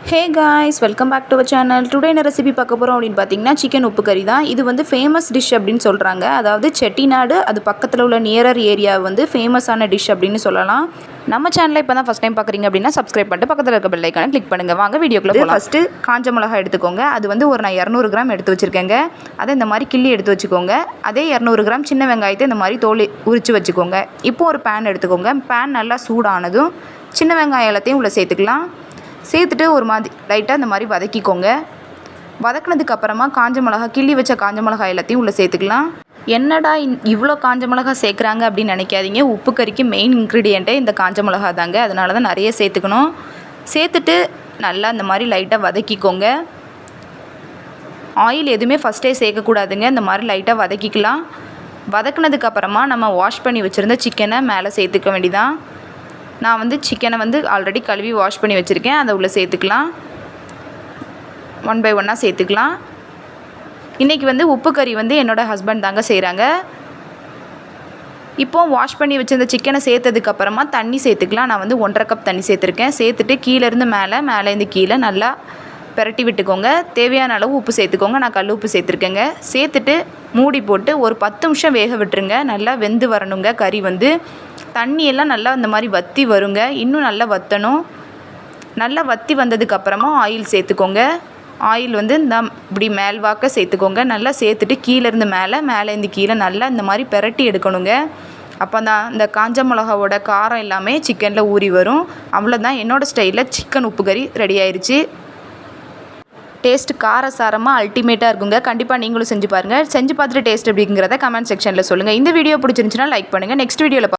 Hey guys, welcome back to our channel. Today என்ன recipe பார்க்க போகிறோம் அப்படின்னு பார்த்தீங்கன்னா சிக்கன் உப்பு கறி தான். இது வந்து ஃபேமஸ் டிஷ் அப்படின்னு சொல்கிறாங்க. அதாவது செட்டிநாடு அது பக்கத்தில் உள்ள நியரர் ஏரியா வந்து ஃபேமஸான டிஷ் அப்படின்னு சொல்லலாம். நம்ம சேனலை இப்போ தான் ஃபஸ்ட் டைம் பார்க்குறீங்க அப்படின்னா சப்ஸ்கிரைப் பண்ணிட்டு பக்கத்தில் இருக்க பெல் ஐக்கானை கிளிக் பண்ணுங்கள். வாங்க வீடியோக்குள்ளே போகலாம். ஃபஸ்ட்டு காஞ்ச மிளகாய் எடுத்துக்கோங்க. அது வந்து நான் 200 கிராம் எடுத்து வச்சுருக்கேங்க. அதை இந்த மாதிரி கிள்ளி எடுத்து வச்சுக்கோங்க. அதே 200 கிராம் சின்ன வெங்காயத்தை இந்த மாதிரி தோல் உரித்து வச்சுக்கோங்க. இப்போது ஒரு பேன் எடுத்துக்கோங்க. பேன் நல்லா சூடானதும் சின்ன வெங்காயம் எல்லாத்தையும் உள்ளே சேர்த்துக்கலாம். சேர்த்துட்டு ஒரு மாதிரி லைட்டாக இந்த மாதிரி வதக்கிக்கோங்க. வதக்கினதுக்கப்புறமா காஞ்ச மிளகா கிள்ளி வச்ச காஞ்ச மிளகாய் எல்லாத்தையும் உள்ளே சேர்த்துக்கலாம். என்னடா இவ்வளோ காஞ்ச மிளகா சேர்க்குறாங்க அப்படின்னு நினைக்காதீங்க. உப்பு கறிக்கு மெயின் இன்க்ரீடியண்ட்டே இந்த காஞ்ச மிளகா தாங்க. அதனால தான் நிறைய சேர்த்துக்கணும். சேர்த்துட்டு நல்லா இந்த மாதிரி லைட்டாக வதக்கிக்கோங்க. ஆயில் எதுவுமே ஃபஸ்ட்டே சேர்க்கக்கூடாதுங்க. இந்த மாதிரி லைட்டாக வதக்கிக்கலாம். வதக்கினதுக்கப்புறமா நம்ம வாஷ் பண்ணி வச்சுருந்த சிக்கனை மேலே சேர்த்துக்க வேண்டியதான். நான் வந்து சிக்கனை வந்து ஆல்ரெடி கழுவி வாஷ் பண்ணி வச்சுருக்கேன். அதை உள்ளே சேர்த்துக்கலாம். ஒன் பை ஒன்னாக சேர்த்துக்கலாம். இன்றைக்கி வந்து உப்பு கறி வந்து என்னோடய ஹஸ்பண்ட் தாங்க செய்கிறாங்க. இப்போது வாஷ் பண்ணி வச்சுருந்த சிக்கனை சேர்த்ததுக்கப்புறமா தண்ணி சேர்த்துக்கலாம். நான் வந்து 1.5 கப் தண்ணி சேர்த்துருக்கேன். சேர்த்துட்டு கீழேருந்து மேலேருந்து கீழே நல்லா பிரட்டி விட்டுக்கோங்க. தேவையான அளவு உப்பு சேர்த்துக்கோங்க. நான் கல் உப்பு சேர்த்துருக்கேங்க. சேர்த்துட்டு மூடி போட்டு ஒரு 10 நிமிஷம் வேக விட்டுருங்க. நல்லா வெந்து வரணுங்க. கறி வந்து தண்ணியெல்லாம் நல்லா இந்த மாதிரி வற்றி வருங்க. இன்னும் நல்லா வற்றணும். நல்லா வற்றி வந்ததுக்கப்புறமா ஆயில் சேர்த்துக்கோங்க. ஆயில் வந்து இந்த இப்படி மேல்வாக்க சேர்த்துக்கோங்க. நல்லா சேர்த்துட்டு கீழேருந்து மேலேருந்து கீழே நல்லா இந்த மாதிரி பிரட்டி எடுக்கணுங்க. அப்போ தான் இந்த காஞ்ச மிளகாவோட காரம் எல்லாமே சிக்கனில் ஊறி வரும். அவ்வளோதான், என்னோடய ஸ்டைலில் சிக்கன் உப்பு கறி ரெடி ஆயிடுச்சு. டேஸ்ட் காரசாரமாக அல்டிமேட்டாக இருக்குங்க. கண்டிப்பாக நீங்களும் செஞ்சு பாருங்கள். செஞ்சு பார்த்துட்டு டேஸ்ட் எப்படிங்கிறத கமெண்ட் செக்ஷனில் சொல்லுங்கள். இந்த வீடியோ பிடிச்சிருந்துச்சுன்னா லைக் பண்ணுங்கள். நெக்ஸ்ட் வீடியோவில்